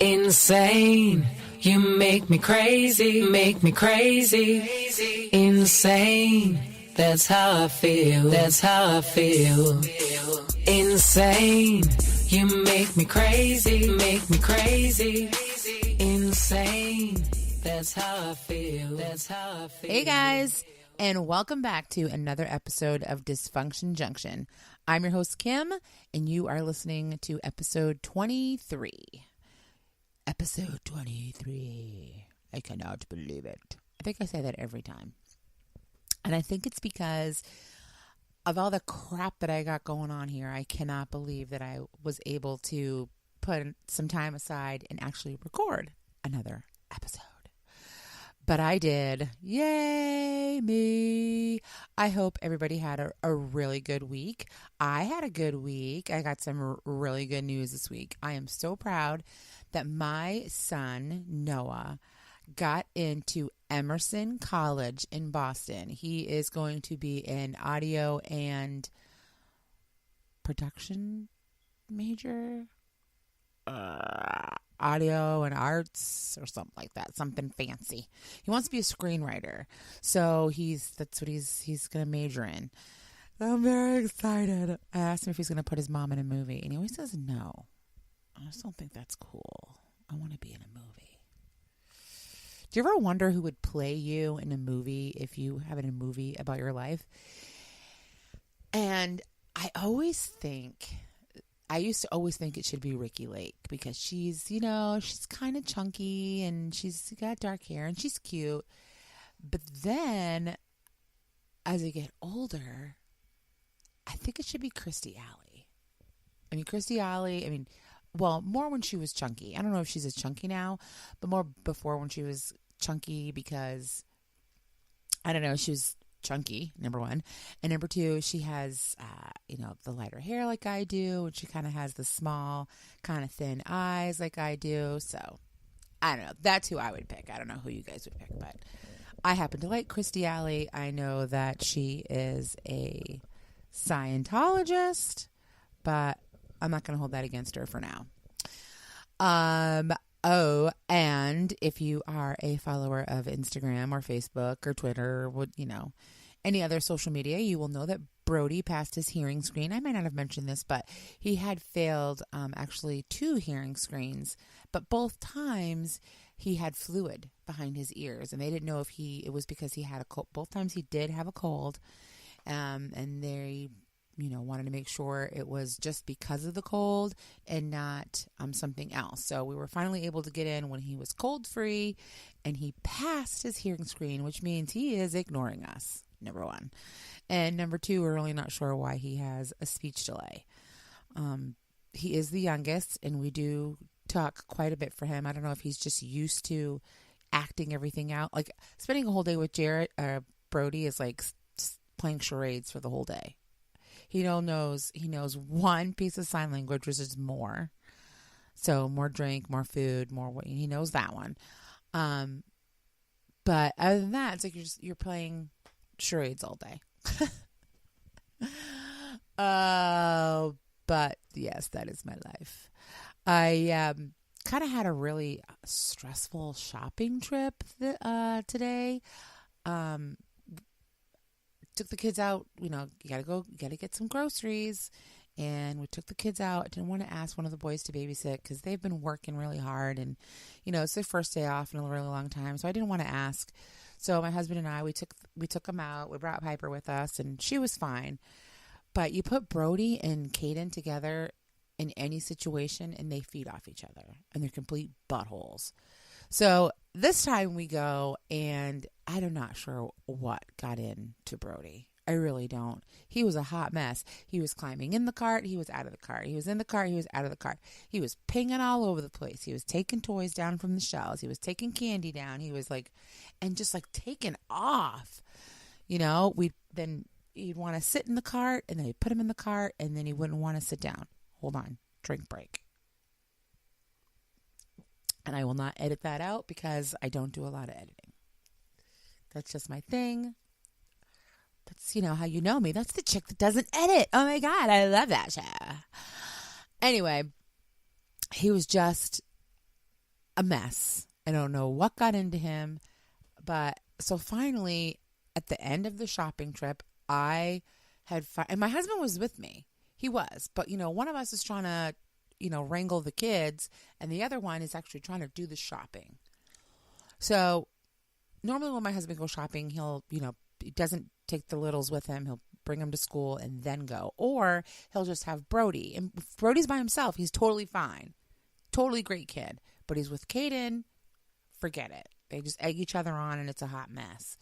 Insane, you make me crazy, insane, that's how I feel, insane, you make me crazy, insane, that's how I feel, Hey guys, and welcome back to another episode of Dysfunction-Junction. I'm your host Kim, and you are listening to episode 23. Episode 23. I cannot believe it. I think I say that every time. And I think it's because of all the crap that I got going on here. I cannot believe that I was able to put some time aside and actually record another episode. But I did. Yay, me. I hope everybody had a really good week. I had a good week. I got some really good news this week. I am so proud that my son, Noah, got into Emerson College in Boston. He is going to be an audio and production major, audio and arts or something like that, something fancy. He wants to be a screenwriter, so that's what he's going to major in. I'm very excited. I asked him if he's going to put his mom in a movie, and he always says no. I just don't think that's cool. I want to be in a movie. Do you ever wonder who would play you in a movie if you have a movie about your life? And I used to always think it should be Ricki Lake because she's kind of chunky and she's got dark hair and she's cute. But then as I get older, I think it should be Kirstie Alley. Well, more when she was chunky. I don't know if she's as chunky now, but more before when she was chunky because, I don't know, she was chunky, number one. And number two, she has, the lighter hair like I do. And she kind of has the small, kind of thin eyes like I do. So, I don't know. That's who I would pick. I don't know who you guys would pick, but I happen to like Kirstie Alley. I know that she is a Scientologist, but I'm not going to hold that against her for now. And if you are a follower of Instagram or Facebook or Twitter, or, any other social media, you will know that Brody passed his hearing screen. I might not have mentioned this, but he had failed actually 2 hearing screens, but both times he had fluid behind his ears, and they didn't know if it was because he had a cold. Both times he did have a cold, and they wanted to make sure it was just because of the cold and not something else. So we were finally able to get in when he was cold-free, and he passed his hearing screen, which means he is ignoring us, number one. And number two, we're really not sure why he has a speech delay. He is the youngest, and we do talk quite a bit for him. I don't know if he's just used to acting everything out. Like, spending a whole day with Brody is like playing charades for the whole day. He knows one piece of sign language, which is more. So more drink, more food, he knows that one. But other than that, it's like you're playing charades all day. But yes, that is my life. I kind of had a really stressful shopping trip today. Took the kids out, you gotta get some groceries, and we took the kids out. I didn't want to ask one of the boys to babysit because they've been working really hard, and it's their first day off in a really long time, so I didn't want to ask. So my husband and I, we took them out. We brought Piper with us, and she was fine. But you put Brody and Caden together in any situation, and they feed off each other, and they're complete buttholes. So this time we go, and I'm not sure what got into Brody. I really don't. He was a hot mess. He was climbing in the cart. He was out of the cart. He was in the cart. He was out of the cart. He was pinging all over the place. He was taking toys down from the shelves. He was taking candy down. He was just taking off. He'd want to sit in the cart, and then he'd put him in the cart, and then he wouldn't want to sit down. Hold on. Drink break. And I will not edit that out because I don't do a lot of editing. That's just my thing. That's, how you know me. That's the chick that doesn't edit. Oh my God, I love that show. Anyway, he was just a mess. I don't know what got into him. But so finally, at the end of the shopping trip, I had, and my husband was with me. He was. But, one of us is trying to, wrangle the kids, and the other one is actually trying to do the shopping. So normally when my husband goes shopping, he'll, he doesn't take the littles with him. He'll bring them to school and then go. Or he'll just have Brody. And if Brody's by himself, he's totally fine. Totally great kid. But he's with Caden, forget it. They just egg each other on and it's a hot mess.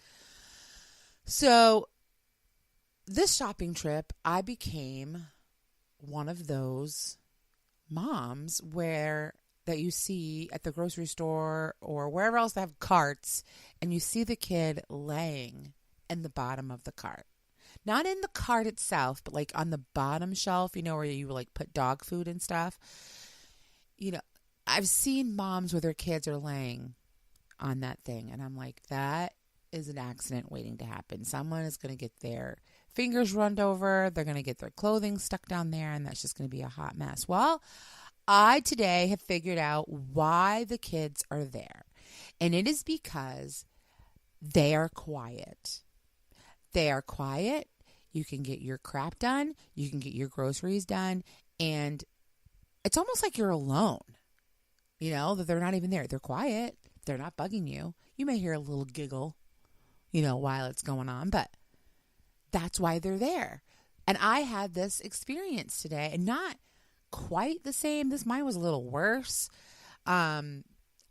So this shopping trip, I became one of those moms that you see at the grocery store or wherever else they have carts, and you see the kid laying in the bottom of the cart. Not in the cart itself, but like on the bottom shelf, where you like put dog food and stuff. I've seen moms where their kids are laying on that thing, and I'm like, that is an accident waiting to happen. Someone is going to get their fingers run over, they're going to get their clothing stuck down there, and that's just going to be a hot mess. Well, I today have figured out why the kids are there, and it is because they are quiet. They are quiet. You can get your crap done, you can get your groceries done, and it's almost like you're alone, that they're not even there. They're quiet. They're not bugging you. You may hear a little giggle, while it's going on, but that's why they're there. And I had this experience today, and not quite the same. Mine was a little worse. I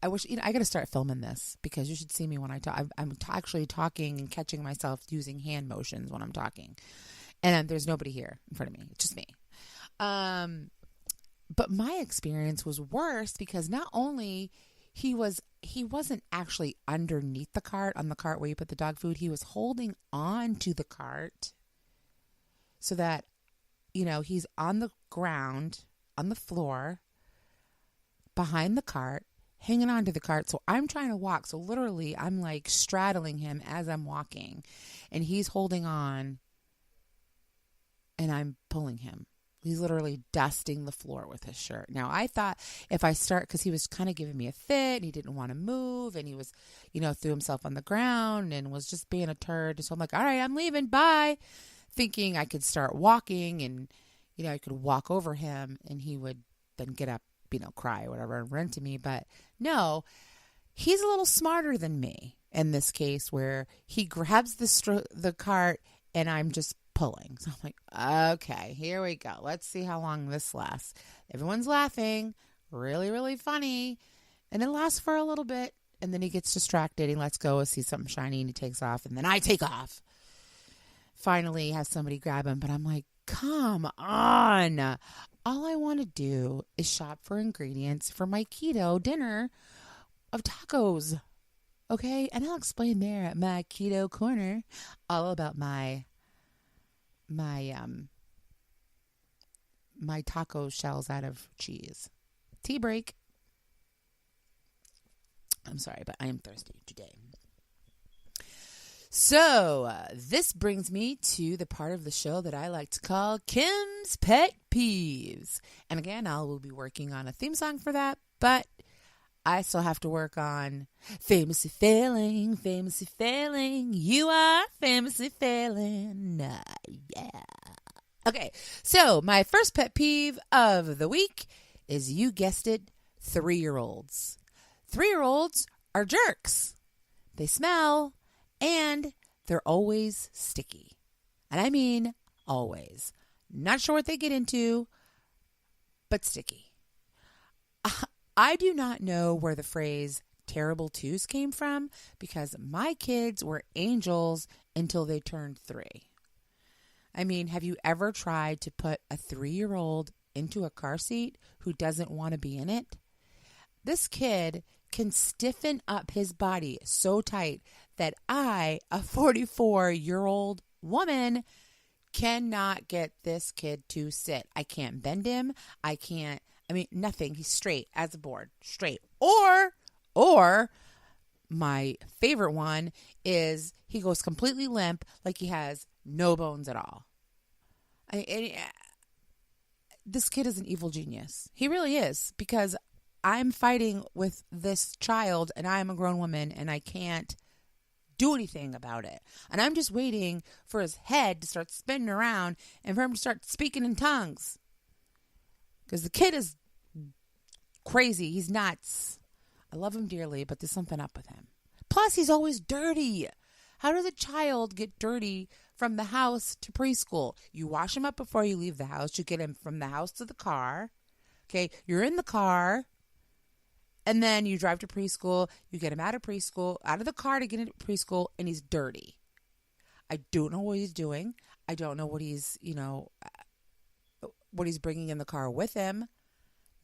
wish, I got to start filming this because you should see me when I talk. I'm actually talking and catching myself using hand motions when I'm talking. And there's nobody here in front of me. It's just me. But my experience was worse because not only he wasn't actually underneath the cart, on the cart where you put the dog food. He was holding on to the cart so that, he's on the ground, on the floor, behind the cart, hanging on to the cart. So I'm trying to walk. So literally I'm like straddling him as I'm walking, and he's holding on and I'm pulling him. He's literally dusting the floor with his shirt. Now, I thought if I start, because he was kind of giving me a fit, and he didn't want to move, and he was, threw himself on the ground and was just being a turd. So I'm like, all right, I'm leaving. Bye. Thinking I could start walking and, I could walk over him and he would then get up, cry or whatever and run to me. But no, he's a little smarter than me in this case, where he grabs the cart and I'm just pulling. So I'm like, okay, here we go. Let's see how long this lasts. Everyone's laughing. Really, really funny. And it lasts for a little bit. And then he gets distracted. He lets go, sees something shiny, and he takes off. And then I take off. Finally, has somebody grab him. But I'm like, come on. All I want to do is shop for ingredients for my keto dinner of tacos. Okay? And I'll explain there at my keto corner all about my taco shells out of cheese. Tea break. I'm sorry, but I am thirsty today. So this brings me to the part of the show that I like to call Kim's Pet Peeves. And again, I will be working on a theme song for that, but I still have to work on famously failing, you are famously failing, yeah. Okay, so my first pet peeve of the week is, you guessed it, 3-year-olds. 3-year-olds are jerks. They smell, and they're always sticky. And I mean always. Not sure what they get into, but sticky. I do not know where the phrase terrible twos came from, because my kids were angels until they turned 3. I mean, have you ever tried to put a 3-year-old into a car seat who doesn't want to be in it? This kid can stiffen up his body so tight that I, a 44-year-old woman, cannot get this kid to sit. I can't bend him. Nothing. He's straight as a board. Straight. Or my favorite one is he goes completely limp, like he has no bones at all. This kid is an evil genius. He really is, because I'm fighting with this child and I'm a grown woman and I can't do anything about it. And I'm just waiting for his head to start spinning around and for him to start speaking in tongues. Because the kid is crazy. He's nuts. I love him dearly, but there's something up with him. Plus, he's always dirty. How does a child get dirty from the house to preschool? You wash him up before you leave the house. You get him from the house to the car. Okay, you're in the car. And then you drive to preschool, you get him out of the car to get into preschool, and he's dirty. I don't know what he's doing. I don't know what he's bringing in the car with him.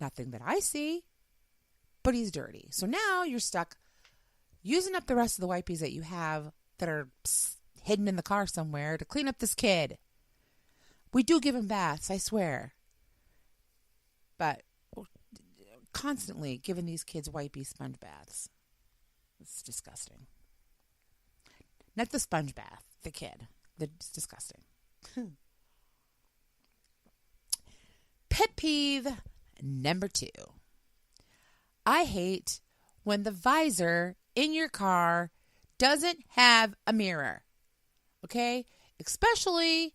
Nothing that I see, but he's dirty. So now you're stuck using up the rest of the wipes that you have that are hidden in the car somewhere to clean up this kid. We do give him baths, I swear. But constantly giving these kids wipey sponge baths. It's disgusting. Not the sponge bath, the kid. It's disgusting. Pet peeve number 2. I hate when the visor in your car doesn't have a mirror. Okay? Especially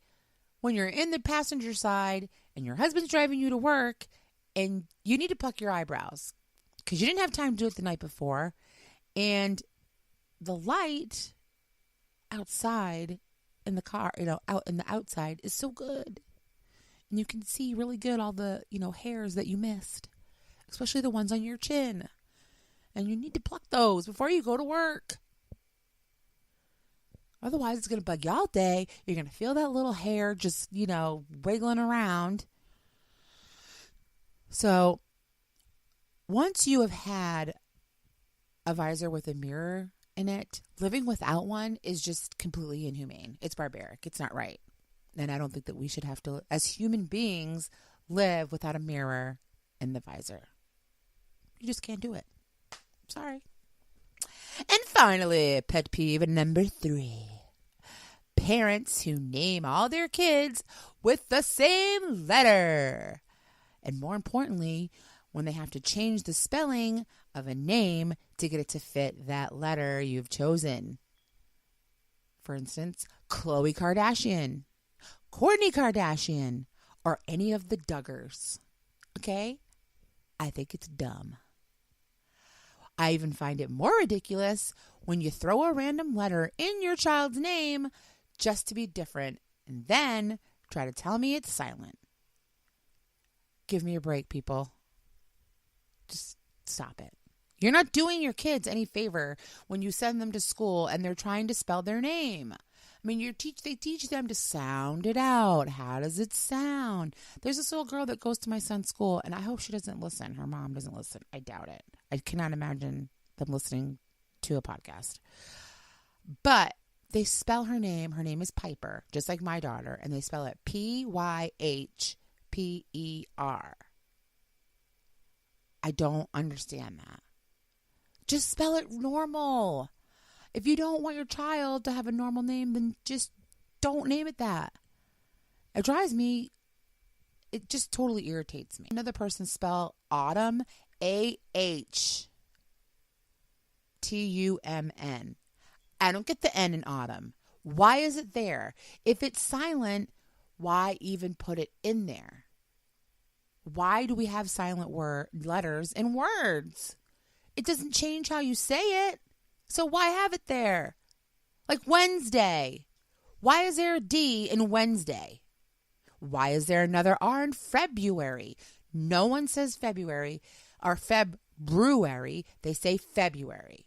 when you're in the passenger side and your husband's driving you to work and you need to pluck your eyebrows because you didn't have time to do it the night before. And the light outside in the car, out in the outside is so good. And you can see really good all the, hairs that you missed, especially the ones on your chin. And you need to pluck those before you go to work. Otherwise, it's going to bug you all day. You're going to feel that little hair just, wiggling around. So once you have had a visor with a mirror in it, living without one is just completely inhumane. It's barbaric. It's not right. And I don't think that we should have to, as human beings, live without a mirror in the visor. You just can't do it. Sorry. And finally, pet peeve number 3. Parents who name all their kids with the same letter. And more importantly, when they have to change the spelling of a name to get it to fit that letter you've chosen. For instance, Khloe Kardashian, Kourtney Kardashian, or any of the Duggars. Okay? I think it's dumb. I even find it more ridiculous when you throw a random letter in your child's name just to be different and then try to tell me it's silent. Give me a break, people. Just stop it. You're not doing your kids any favor when you send them to school and they're trying to spell their name. I mean, they teach them to sound it out. How does it sound? There's this little girl that goes to my son's school, and I hope she doesn't listen. Her mom doesn't listen. I doubt it. I cannot imagine them listening to a podcast. But they spell her name. Her name is Piper, just like my daughter, and they spell it Pyhper. I don't understand that. Just spell it normal. If you don't want your child to have a normal name, then just don't name it that. It drives me, it just totally irritates me. Another person spell autumn, AHTUMN. I don't get the N in autumn. Why is it there? If it's silent, why even put it in there? Why do we have silent letters in words? It doesn't change how you say it. So why have it there? Like Wednesday. Why is there a D in Wednesday? Why is there another R in February? No one says February or February. They say February.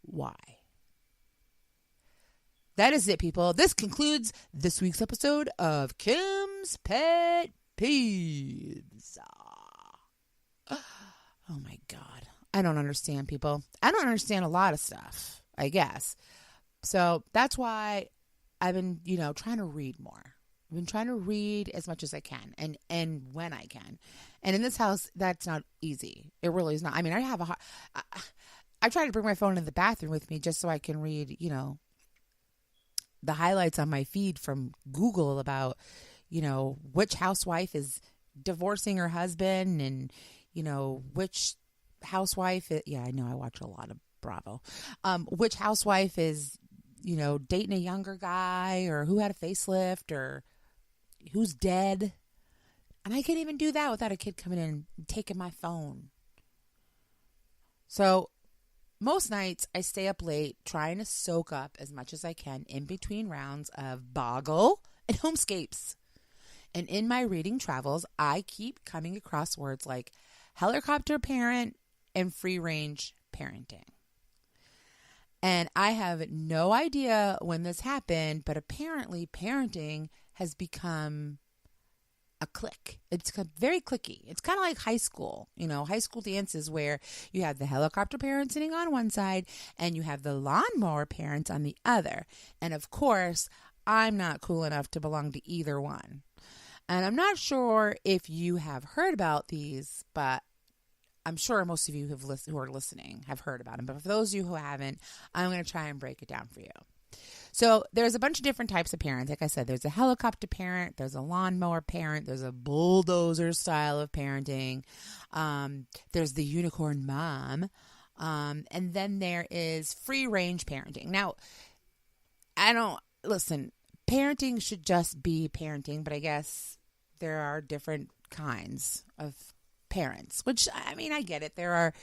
Why? That is it, people. This concludes this week's episode of Kim's Pet Peeves. Oh my God. I don't understand, people. I don't understand a lot of stuff, I guess. So that's why I've been, trying to read more. I've been trying to read as much as I can and when I can. And in this house, that's not easy. It really is not. I mean, I try to bring my phone in the bathroom with me just so I can read, the highlights on my feed from Google about, which housewife is divorcing her husband and, which housewife, yeah, I know I watch a lot of Bravo. Which housewife is, dating a younger guy, or who had a facelift, or who's dead. And I can't even do that without a kid coming in and taking my phone. So most nights I stay up late trying to soak up as much as I can in between rounds of Boggle and Homescapes. And in my reading travels, I keep coming across words like helicopter parent and free range parenting. And I have no idea when this happened, but apparently parenting has become a clique. It's very cliquey. It's kind of like high school, high school dances where you have the helicopter parent sitting on one side and you have the lawnmower parents on the other. And of course, I'm not cool enough to belong to either one. And I'm not sure if you have heard about these, but I'm sure most of you who are listening have heard about them. But for those of you who haven't, I'm going to try and break it down for you. So there's a bunch of different types of parents. Like I said, there's a helicopter parent, there's a lawnmower parent, there's a bulldozer style of parenting, there's the unicorn mom, and then there is free range parenting. Now, parenting should just be parenting, but I guess there are different kinds of parents, which, I mean, I get it. There are,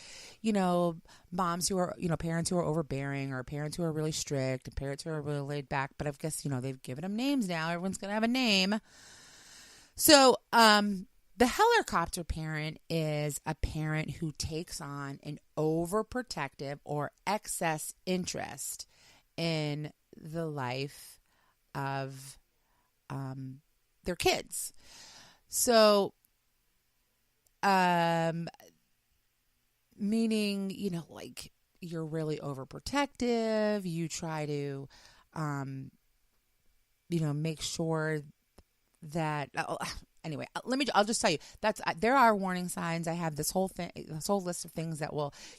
moms who are, parents who are overbearing, or parents who are really strict, and parents who are really laid back. But I guess, they've given them names now. Everyone's going to have a name. So the helicopter parent is a parent who takes on an overprotective or excess interest in the life of their kids. So meaning, like, you're really overprotective. You try to, make sure that, anyway, I'll just tell you there are warning signs. I have this whole list of things that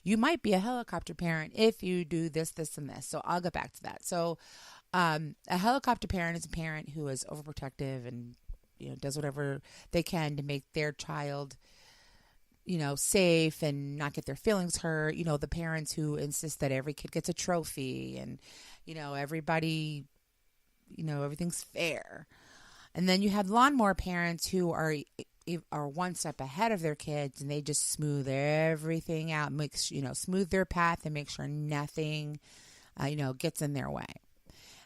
you might be a helicopter parent if you do this, this, and this. So I'll get back to that. So, a helicopter parent is a parent who is overprotective and, does whatever they can to make their child, safe and not get their feelings hurt. The parents who insist that every kid gets a trophy and, everybody, everything's fair. And then you have lawnmower parents who are one step ahead of their kids, and they just smooth everything out, smooth their path and make sure nothing, gets in their way.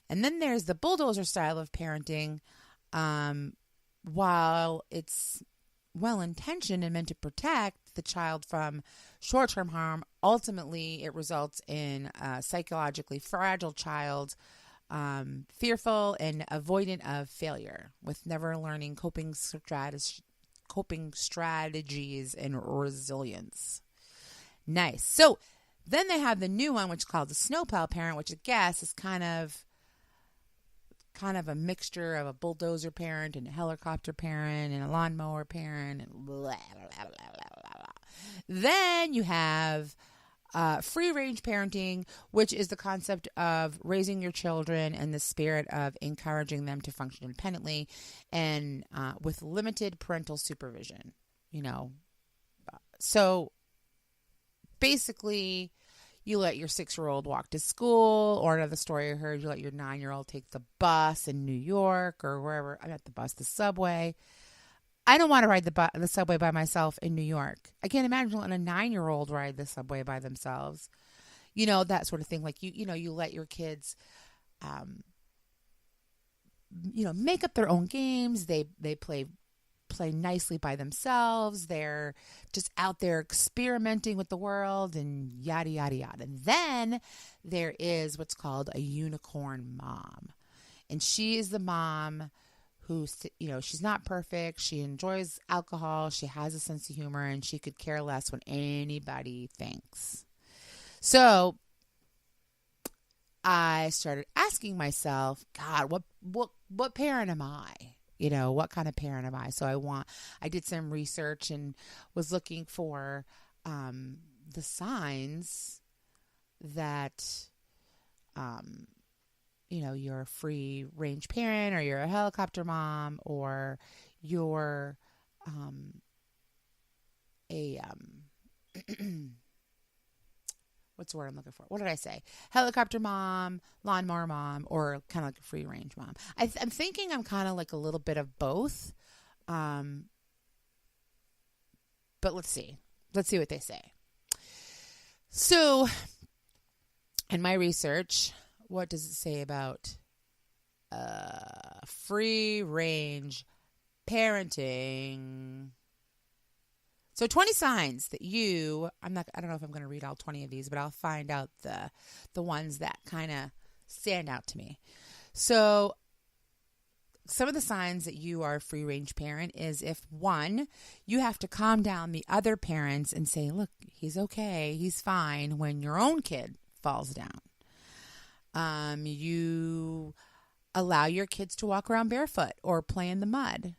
And then there's the bulldozer style of parenting. While it's well-intentioned and meant to protect the child from short-term harm, ultimately it results in a psychologically fragile child, fearful and avoidant of failure, with never learning coping strategies and resilience. Nice. So then they have the new one, which is called the snowplow parent, which I guess is kind of a mixture of a bulldozer parent and a helicopter parent and a lawnmower parent and blah, blah, blah, blah, blah. Then you have free range parenting, which is the concept of raising your children in the spirit of encouraging them to function independently and with limited parental supervision. So basically, you let your 6-year-old walk to school, or another story I heard, you let your 9-year-old take the bus in New York or wherever. Not the bus, the subway. I don't want to ride the subway by myself in New York. I can't imagine letting a 9-year-old ride the subway by themselves. That sort of thing. Like, you let your kids, make up their own games. They play nicely by themselves. They're just out there experimenting with the world and yada, yada, yada. And then there is what's called a unicorn mom. And she is the mom who, she's not perfect. She enjoys alcohol. She has a sense of humor, and she could care less what anybody thinks. So I started asking myself, God, what parent am I? What kind of parent am I? So I did some research and was looking for the signs that, you're a free range parent, or you're a helicopter mom, or you're a what's the word I'm looking for? What did I say? Helicopter mom, lawnmower mom, or kind of like a free range mom. I'm thinking I'm kind of like a little bit of both. But let's see. Let's see what they say. So, in my research, what does it say about free range parenting? So 20 signs that I don't know if I'm going to read all 20 of these, but I'll find out the ones that kind of stand out to me. So some of the signs that you are a free range parent is if, one, you have to calm down the other parents and say, look, he's okay, he's fine, when your own kid falls down. You allow your kids to walk around barefoot or play in the mud.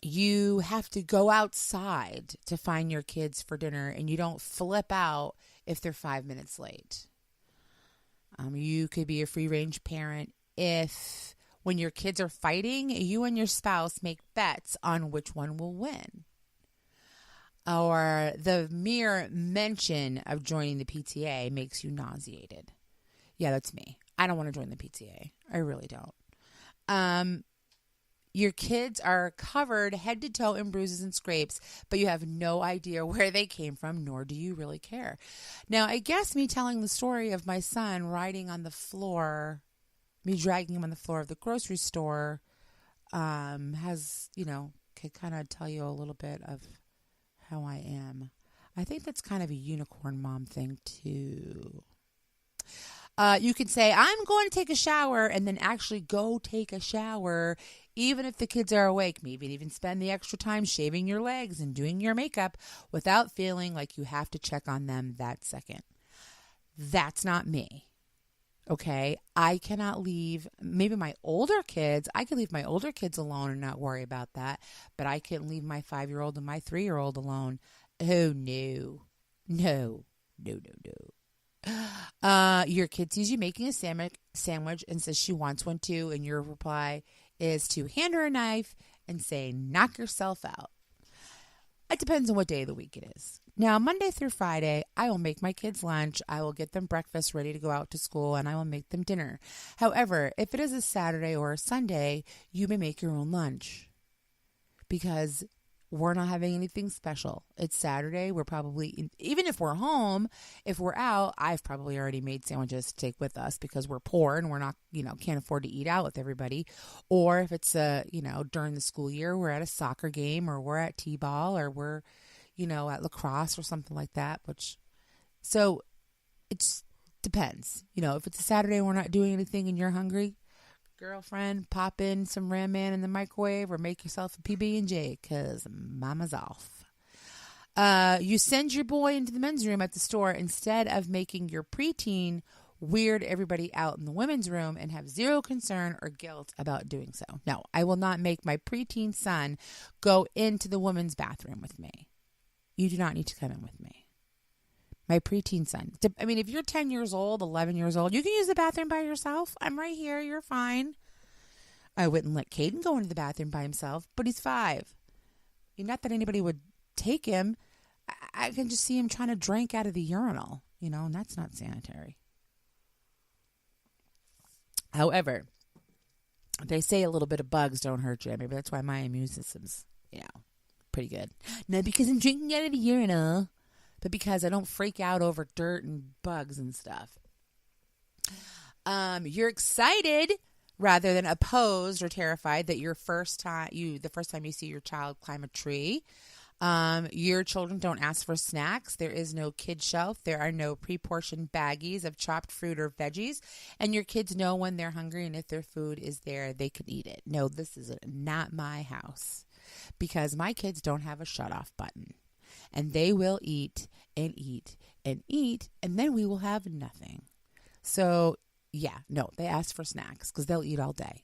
You have to go outside to find your kids for dinner, and you don't flip out if they're 5 minutes late. You could be a free-range parent if, when your kids are fighting, you and your spouse make bets on which one will win. Or the mere mention of joining the PTA makes you nauseated. Yeah, that's me. I don't want to join the PTA. I really don't. Your kids are covered head to toe in bruises and scrapes, but you have no idea where they came from, nor do you really care. Now, I guess me telling the story of my son riding on the floor, me dragging him on the floor of the grocery store, has, could kind of tell you a little bit of how I am. I think that's kind of a unicorn mom thing, too. You could say, I'm going to take a shower, and then actually go take a shower, even if the kids are awake. Maybe even spend the extra time shaving your legs and doing your makeup without feeling like you have to check on them that second. That's not me. Okay? I cannot leave, maybe my older kids, I could leave my older kids alone and not worry about that, but I couldn't leave my 5-year-old and my 3-year-old alone. Oh, no. No. No, no, no. Your kid sees you making a sandwich and says she wants one too, and your reply is to hand her a knife and say, knock yourself out. It depends on what day of the week it is. Now, Monday through Friday, I will make my kids lunch, I will get them breakfast ready to go out to school, and I will make them dinner. However, if it is a Saturday or a Sunday, you may make your own lunch because we're not having anything special. It's Saturday. We're probably, even if we're home, if we're out, I've probably already made sandwiches to take with us because we're poor and we're not, can't afford to eat out with everybody. Or if it's during the school year, we're at a soccer game or we're at t-ball or we're, at lacrosse or something like that. So it depends. If it's a Saturday and we're not doing anything and you're hungry, girlfriend, pop in some Ram Man in the microwave or make yourself a PB&J because mama's off. You send your boy into the men's room at the store instead of making your preteen weird everybody out in the women's room and have zero concern or guilt about doing so. No, I will not make my preteen son go into the women's bathroom with me. You do not need to come in with me. My preteen son. I mean, if you're 10 years old, 11 years old, you can use the bathroom by yourself. I'm right here. You're fine. I wouldn't let Caden go into the bathroom by himself, but he's 5. Not that anybody would take him. I can just see him trying to drink out of the urinal, and that's not sanitary. However, they say a little bit of bugs don't hurt you. Maybe that's why my immune system's, pretty good. Not because I'm drinking out of the urinal, but because I don't freak out over dirt and bugs and stuff. You're excited rather than opposed or terrified that the first time you see your child climb a tree. Your children don't ask for snacks. There is no kid shelf. There are no pre-portioned baggies of chopped fruit or veggies. And your kids know when they're hungry, and if their food is there, they can eat it. No, this is not my house because my kids don't have a shut-off button. And they will eat and eat and eat, and then we will have nothing. So, yeah, no, they ask for snacks because they'll eat all day.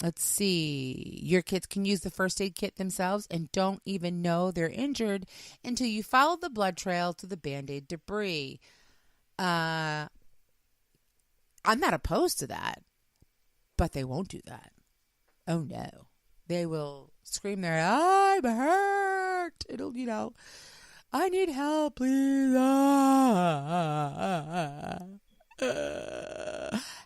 Let's see. Your kids can use the first aid kit themselves and don't even know they're injured until you follow the blood trail to the Band-Aid debris. I'm not opposed to that, but they won't do that. Oh, no. They will scream their, I'm hurt. I need help, please.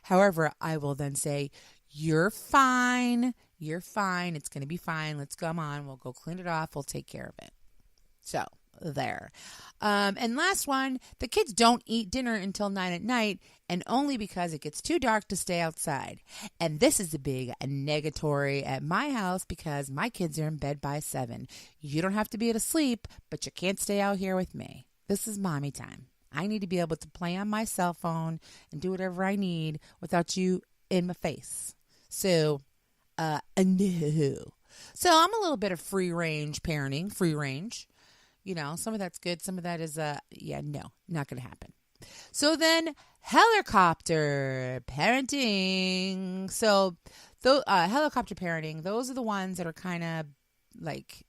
However, I will then say, you're fine. You're fine. It's going to be fine. Let's come on. We'll go clean it off. We'll take care of it. So there. And last one, the kids don't eat dinner until 9 at night, and only because it gets too dark to stay outside. And this is a big negatory at my house because my kids are in bed by 7. You don't have to be asleep, but you can't stay out here with me. This is mommy time. I need to be able to play on my cell phone and do whatever I need without you in my face. So, no. So I'm a little bit of free range parenting, free range. Some of that's good. Some of that is, no, not going to happen. So then helicopter parenting. So helicopter parenting, those are the ones that are kind of like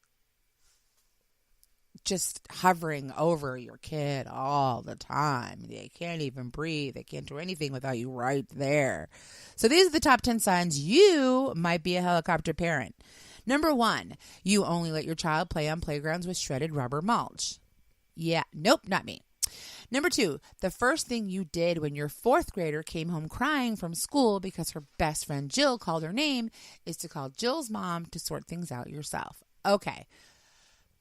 just hovering over your kid all the time. They can't even breathe. They can't do anything without you right there. So these are the top 10 signs you might be a helicopter parent. Number 1, you only let your child play on playgrounds with shredded rubber mulch. Yeah, nope, not me. Number 2, the first thing you did when your 4th grader came home crying from school because her best friend Jill called her name is to call Jill's mom to sort things out yourself. Okay,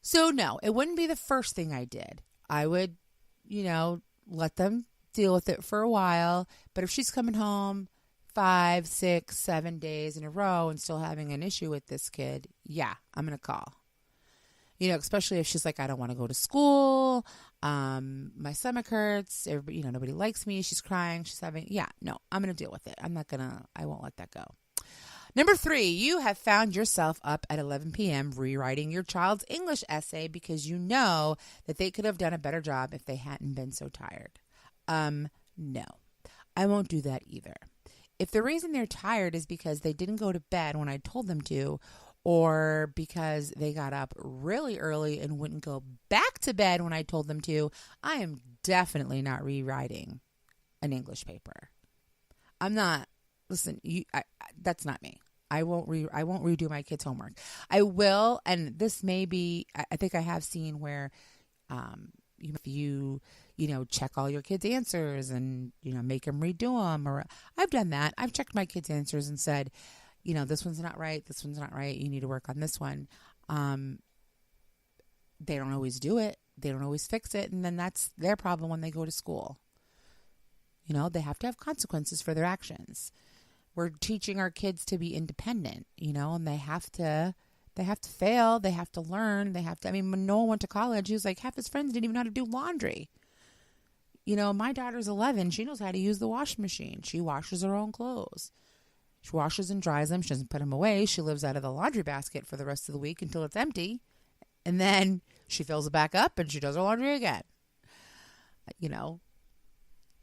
so no, it wouldn't be the first thing I did. I would, let them deal with it for a while. But if she's coming home 5, 6, 7 days in a row and still having an issue with this kid, yeah, I'm going to call. Especially if she's like, I don't want to go to school. My stomach hurts. Nobody likes me. She's crying. She's having, no, I'm going to deal with it. I won't let that go. Number 3, you have found yourself up at 11 p.m. rewriting your child's English essay because you know that they could have done a better job if they hadn't been so tired. No, I won't do that either. If the reason they're tired is because they didn't go to bed when I told them to, or because they got up really early and wouldn't go back to bed when I told them to, I am definitely not rewriting an English paper. I'm not. Listen, that's not me. I won't redo my kids' homework. I will, and this may be. I think I have seen where, if you check all your kids' answers and make them redo them. Or I've done that. I've checked my kids' answers and said, this one's not right. This one's not right. You need to work on this one. They don't always do it. They don't always fix it, and then that's their problem when they go to school. They have to have consequences for their actions. We're teaching our kids to be independent, and they have to fail. They have to learn. When Noah went to college, he was like, half his friends didn't even know how to do laundry. My daughter's 11. She knows how to use the washing machine. She washes her own clothes. She washes and dries them. She doesn't put them away. She lives out of the laundry basket for the rest of the week until it's empty. And then she fills it back up and she does her laundry again.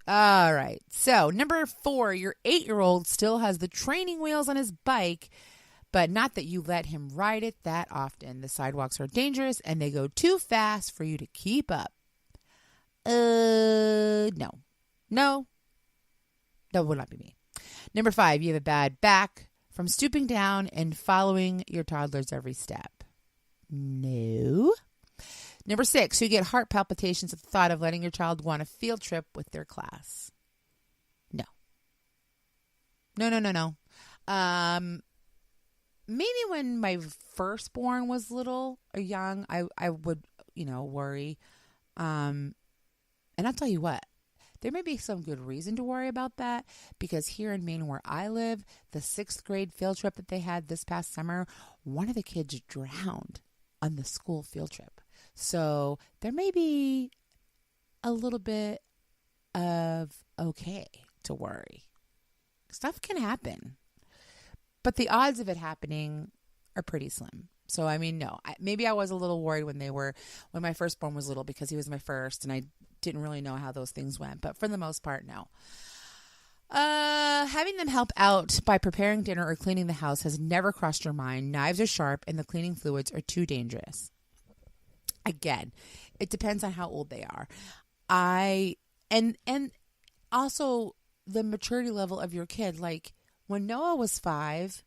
All right. So number 4, your 8-year-old still has the training wheels on his bike, but not that you let him ride it that often. The sidewalks are dangerous and they go too fast for you to keep up. No, that would not be me. Number 5, you have a bad back from stooping down and following your toddler's every step. No. Number 6, you get heart palpitations at the thought of letting your child go on a field trip with their class. No. Maybe when my firstborn was little or young, I would, worry. And I'll tell you what, there may be some good reason to worry about that because here in Maine where I live, the 6th grade field trip that they had this past summer, one of the kids drowned on the school field trip. So there may be a little bit of okay to worry. Stuff can happen, but the odds of it happening are pretty slim. So, no, maybe I was a little worried when my firstborn was little because he was my first and I didn't really know how those things went. But for the most part, no. Having them help out by preparing dinner or cleaning the house has never crossed your mind. Knives are sharp and the cleaning fluids are too dangerous. Again, it depends on how old they are. And also the maturity level of your kid. Like when Noah was 5,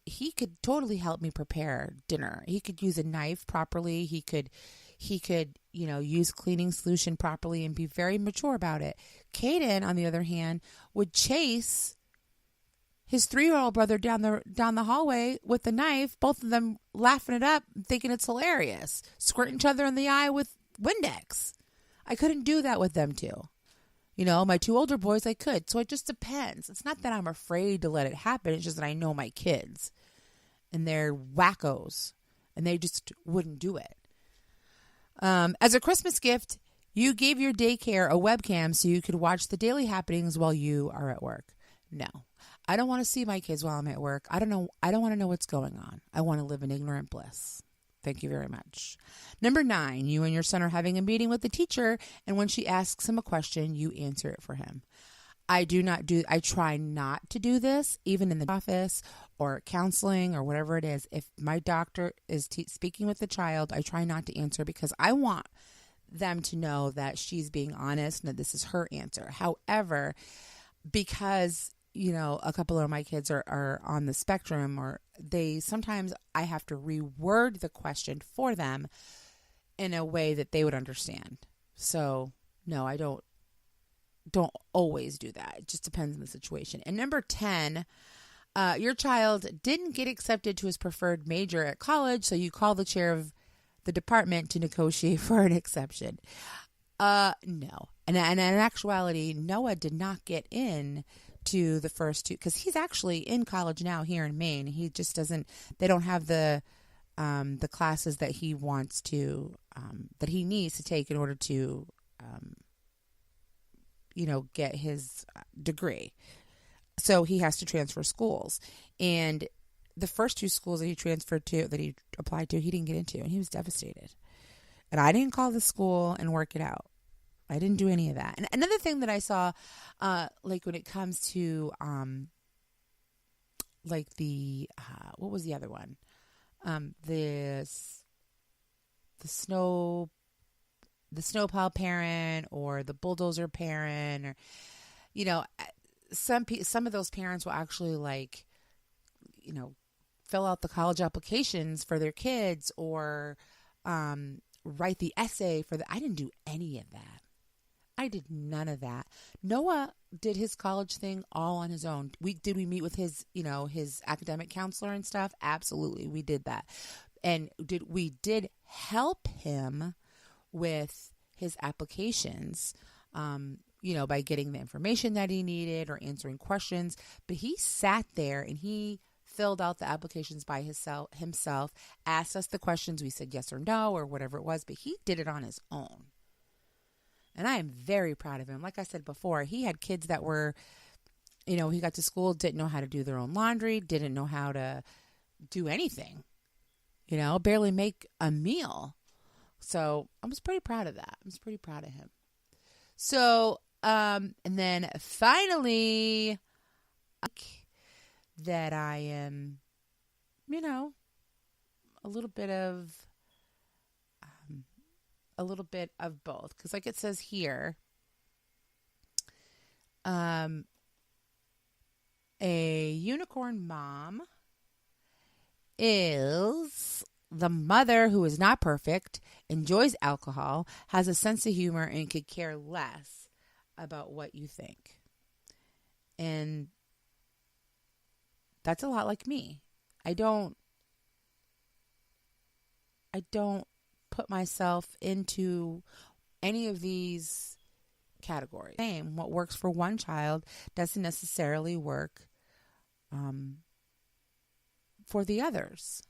he could totally help me prepare dinner. He could use a knife properly. He could, use cleaning solution properly and be very mature about it. Caden, on the other hand, would chase his 3-year-old brother down the hallway with the knife, both of them laughing it up, thinking it's hilarious, squirting each other in the eye with Windex. I couldn't do that with them two. My 2 older boys, I could. So it just depends. It's not that I'm afraid to let it happen. It's just that I know my kids and they're wackos and they just wouldn't do it. As a Christmas gift, you gave your daycare a webcam so you could watch the daily happenings while you are at work. No, I don't want to see my kids while I'm at work. I don't want to know what's going on. I want to live in ignorant bliss. Thank you very much. Number 9, you and your son are having a meeting with the teacher, and when she asks him a question, you answer it for him. I try not to do this, even in the office or counseling or whatever it is. If my doctor is speaking with the child, I try not to answer because I want them to know that she's being honest and that this is her answer. However, because a couple of my kids are on the spectrum, or sometimes I have to reword the question for them in a way that they would understand. So no, I don't always do that. It just depends on the situation. And number 10, your child didn't get accepted to his preferred major at college, so you call the chair of the department to negotiate for an exception. No. And in actuality, Noah did not get in to the first 2 because he's actually in college now here in Maine. He just they don't have the classes that he wants to, that he needs to take in order to, get his degree. So he has to transfer schools. And the first 2 schools that he applied to, he didn't get into, and he was devastated. And I didn't call the school and work it out. I didn't do any of that. And another thing that I saw, when it comes to, what was the other one? The snowplow parent or the bulldozer parent, or, some of those parents will actually fill out the college applications for their kids or, write the essay I didn't do any of that. I did none of that. Noah did his college thing all on his own. We meet with his, his academic counselor and stuff? Absolutely. We did that. And we did help him with his applications, by getting the information that he needed or answering questions. But he sat there and he filled out the applications by himself, asked us the questions. We said yes or no or whatever it was, but he did it on his own. And I am very proud of him. Like I said before, he had kids that were, he got to school, didn't know how to do their own laundry, didn't know how to do anything, barely make a meal. So I was pretty proud of that. I was pretty proud of him. So, and then finally, that I am, a little bit of both, because like it says here, a unicorn mom is the mother who is not perfect, enjoys alcohol, has a sense of humor, and could care less about what you think. And that's a lot like me. I don't put myself into any of these categories. Same. What works for one child doesn't necessarily work for the others.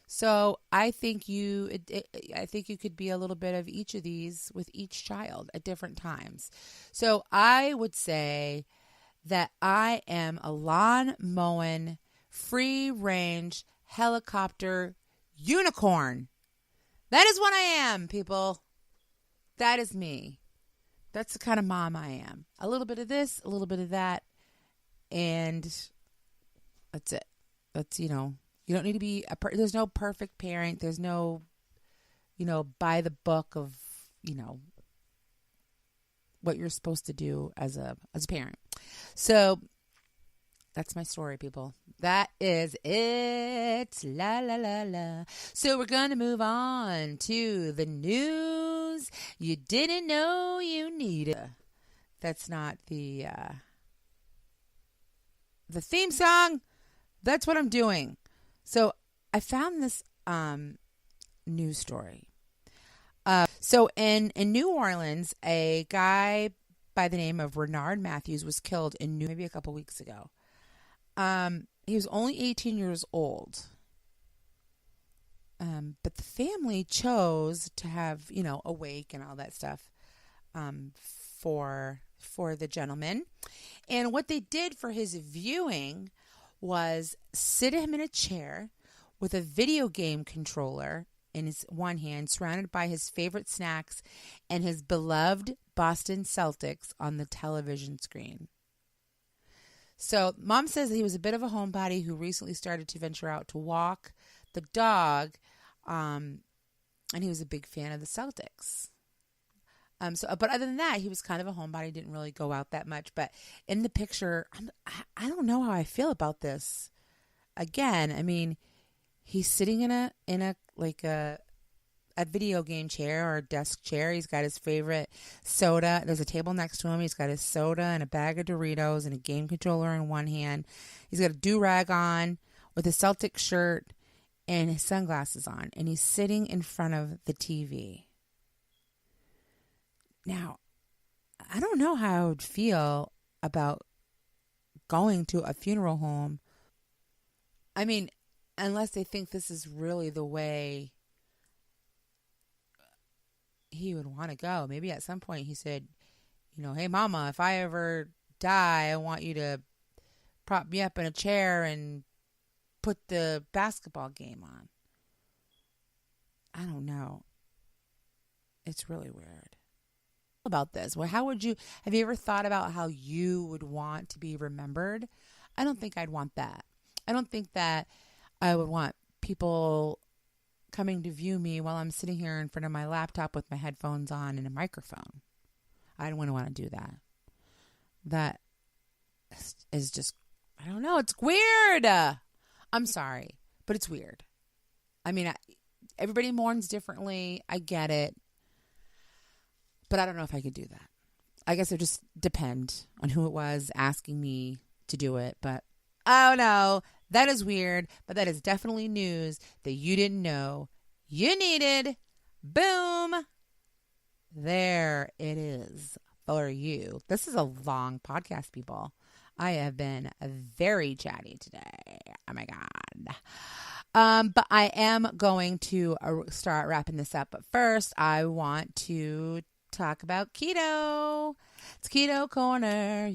So I think you could be a little bit of each of these with each child at different times. So I would say that I am a lawn mowing, free range, helicopter unicorn. That is what I am, people. That is me. That's the kind of mom I am. A little bit of this, a little bit of that, and that's it. That's, you don't need to be, there's no perfect parent. There's no, by the book of, what you're supposed to do as a parent. So That's my story, people. That is it. La, la, la, la. So we're going to move on to the news you didn't know you needed. That's not the theme song. That's what I'm doing. So I found this news story. So in New Orleans, a guy by the name of Renard Matthews was killed maybe a couple weeks ago. He was only 18 years old. But the family chose to have, a wake and all that stuff for the gentleman. And what they did for his viewing was sit him in a chair with a video game controller in his one hand, surrounded by his favorite snacks and his beloved Boston Celtics on the television screen. So mom says that he was a bit of a homebody who recently started to venture out to walk the dog, and he was a big fan of the Celtics. But other than that, he was kind of a homebody, didn't really go out that much. But in the picture, I don't know how I feel about this. Again, I mean, he's sitting in a video game chair or a desk chair. He's got his favorite soda. There's a table next to him. He's got his soda and a bag of Doritos and a game controller in one hand. He's got a do-rag on with a Celtic shirt and his sunglasses on. And he's sitting in front of the TV. Now, I don't know how I would feel about going to a funeral home. I mean, unless they think this is really the way he would want to go. Maybe at some point he said, hey, Mama, if I ever die, I want you to prop me up in a chair and put the basketball game on. I don't know. It's really weird. About this, well, have you ever thought about how you would want to be remembered? I don't think I'd want that. I don't think that I would want people coming to view me while I'm sitting here in front of my laptop with my headphones on and a microphone. I don't want to do that. That is just, I don't know. It's weird. I'm sorry, but it's weird. I mean, everybody mourns differently. I get it. But I don't know if I could do that. I guess it would just depend on who it was asking me to do it. But, oh no, that is weird. But that is definitely news that you didn't know you needed. Boom. There it is for you. This is a long podcast, people. I have been very chatty today. Oh my God. But I am going to start wrapping this up. But first, I want to talk about keto. It's Keto Corner.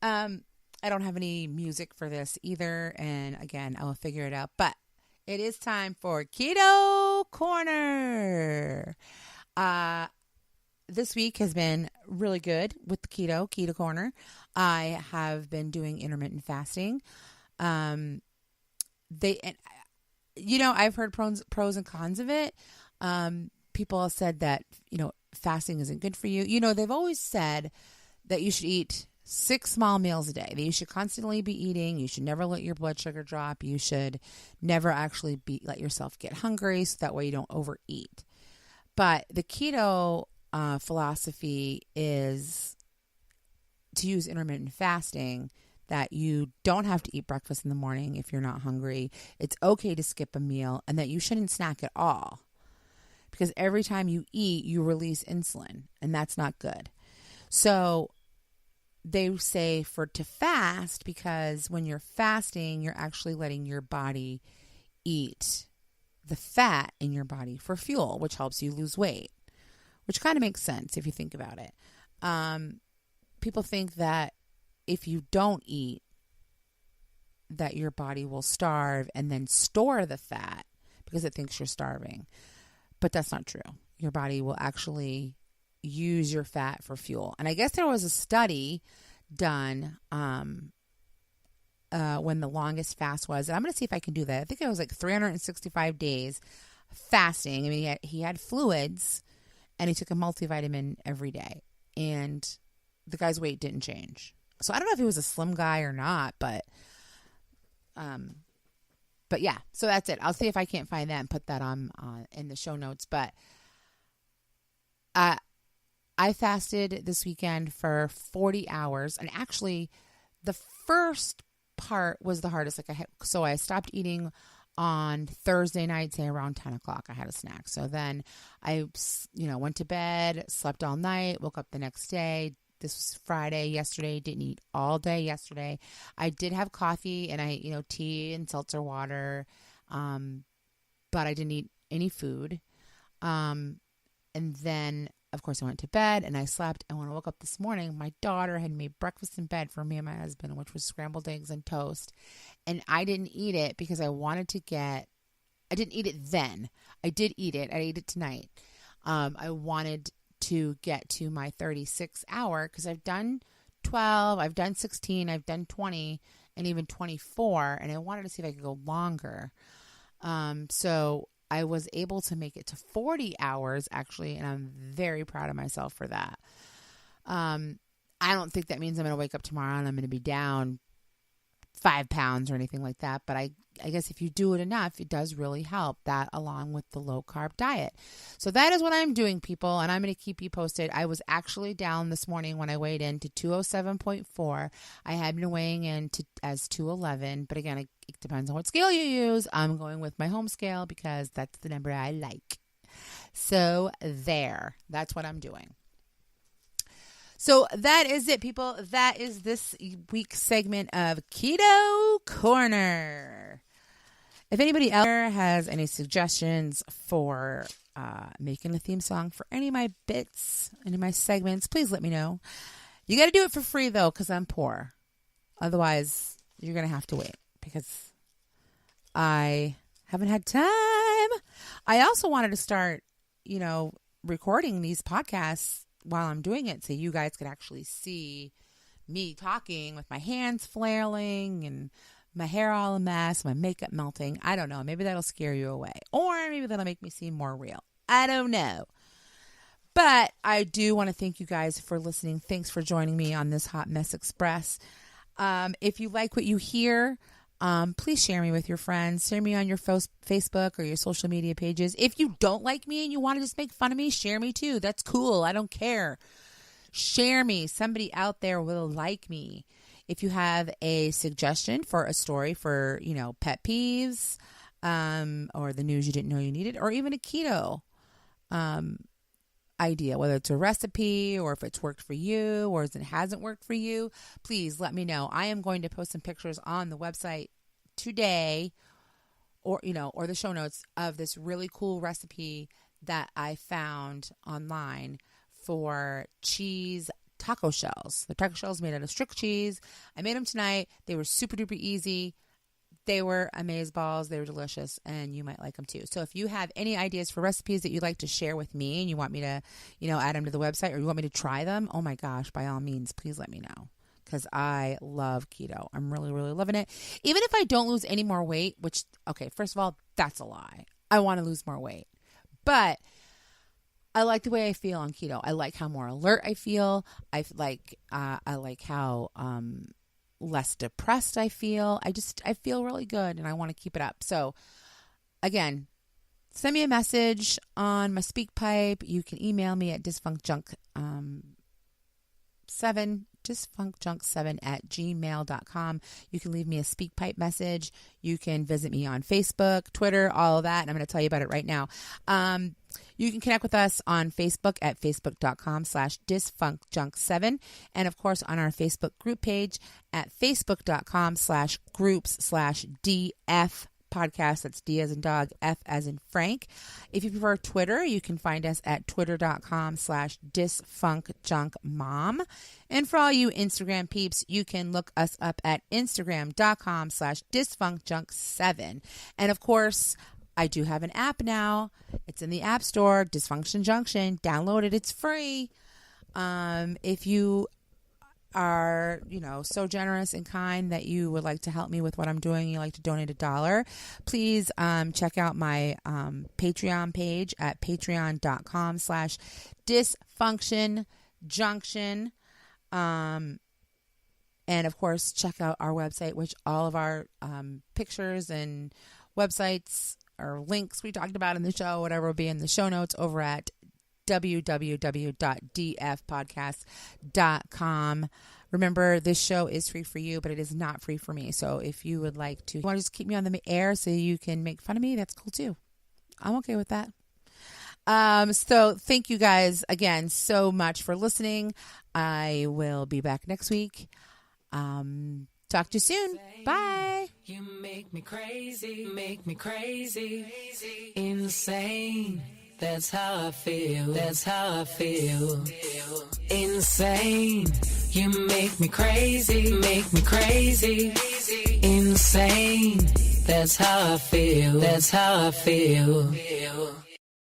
I don't have any music for this either, and again, I will figure it out. But it is time for Keto Corner. This week has been really good with the Keto Corner. I have been doing intermittent fasting. I've heard pros and cons of it. People have said that, fasting isn't good for you. They've always said that you should eat 6 small meals a day, that you should constantly be eating. You should never let your blood sugar drop. You should never actually let yourself get hungry, so that way you don't overeat. But the keto philosophy is to use intermittent fasting, that you don't have to eat breakfast in the morning if you're not hungry. It's okay to skip a meal, and that you shouldn't snack at all. Because every time you eat, you release insulin, and that's not good. So they say to fast, because when you're fasting, you're actually letting your body eat the fat in your body for fuel, which helps you lose weight, which kind of makes sense if you think about it. People think that if you don't eat, that your body will starve and then store the fat because it thinks you're starving. But that's not true. Your body will actually use your fat for fuel. And I guess there was a study done when the longest fast was. And I'm going to see if I can do that. I think it was like 365 days fasting. I mean, he had fluids, and he took a multivitamin every day. And the guy's weight didn't change. So I don't know if he was a slim guy or not, but yeah, so that's it. I'll see if I can't find that and put that on in the show notes. But I fasted this weekend for 40 hours, and actually the first part was the hardest. So I stopped eating on Thursday night, say around 10 o'clock. I had a snack. So then I, went to bed, slept all night, woke up the next day. This was Friday yesterday. Didn't eat all day yesterday. I did have coffee and tea and seltzer water. But I didn't eat any food. And then, of course, I went to bed and I slept. And when I woke up this morning, my daughter had made breakfast in bed for me and my husband, which was scrambled eggs and toast. And I didn't eat it because I didn't eat it then. I did eat it. I ate it tonight. I wanted to get to my 36 hour because I've done 12, I've done 16, I've done 20 and even 24. And I wanted to see if I could go longer. So I was able to make it to 40 hours actually. And I'm very proud of myself for that. I don't think that means I'm going to wake up tomorrow and I'm going to be down 5 pounds or anything like that. But I guess if you do it enough, it does really help, that along with the low carb diet. So that is what I'm doing, people. And I'm going to keep you posted. I was actually down this morning when I weighed in to 207.4. I had been weighing in as 211. But again, it depends on what scale you use. I'm going with my home scale because that's the number I like. So that's what I'm doing. So that is it, people. That is this week's segment of Keto Corner. If anybody else has any suggestions for making a theme song for any of my bits, any of my segments, please let me know. You got to do it for free, though, because I'm poor. Otherwise, you're going to have to wait because I haven't had time. I also wanted to start, recording these podcasts while I'm doing it so you guys could actually see me talking with my hands flailing and my hair all a mess, my makeup melting. I don't know. Maybe that'll scare you away. Or maybe that'll make me seem more real. I don't know. But I do want to thank you guys for listening. Thanks for joining me on this Hot Mess Express. If you like what you hear, please share me with your friends. Share me on your Facebook or your social media pages. If you don't like me and you want to just make fun of me, share me too. That's cool. I don't care. Share me. Somebody out there will like me. If you have a suggestion for a story for, pet peeves, or the news you didn't know you needed, or even a keto idea, whether it's a recipe or if it's worked for you or if it hasn't worked for you, please let me know. I am going to post some pictures on the website today or the show notes of this really cool recipe that I found online for cheese taco shells. The taco shells made out of strict cheese. I made them tonight. They were super duper easy. They were amazeballs. They were delicious, and you might like them too. So if you have any ideas for recipes that you'd like to share with me and you want me to, add them to the website or you want me to try them, oh my gosh, by all means, please let me know because I love keto. I'm really, really loving it. Even if I don't lose any more weight, which, okay, first of all, that's a lie. I want to lose more weight. But I like the way I feel on keto. I like how more alert I feel. I like how less depressed I feel. I feel really good and I want to keep it up. So again, send me a message on my SpeakPipe. You can email me at dysfunction7 You can leave me a SpeakPipe message. You can visit me on Facebook, Twitter, all of that. And I'm going to tell you about it right now. You can connect with us on Facebook at facebook.com/dysfunction7. And of course, on our Facebook group page at facebook.com/groups/DF podcast. That's D as in dog, F as in Frank. If you prefer Twitter, you can find us at twitter.com/dysfunctjunkmom. And for all you Instagram peeps, you can look us up at instagram.com/dysfunctjunk7. And of course, I do have an app now. It's in the App Store, Dysfunction Junction. Download it. It's free. If you are, so generous and kind that you would like to help me with what I'm doing, you like to donate $1, please check out my Patreon page at patreon.com/dysfunctionjunction. And of course, check out our website, which all of our pictures and websites or links we talked about in the show, whatever will be in the show notes over at www.dfpodcast.com. Remember, this show is free for you, but it is not free for me. So if you would like to, want to just keep me on the air so you can make fun of me, that's cool too. I'm okay with that. So thank you guys again so much for listening. I will be back next week. Talk to you soon. Bye. You make me crazy, insane. That's how I feel, insane. You make me crazy, insane. That's how I feel,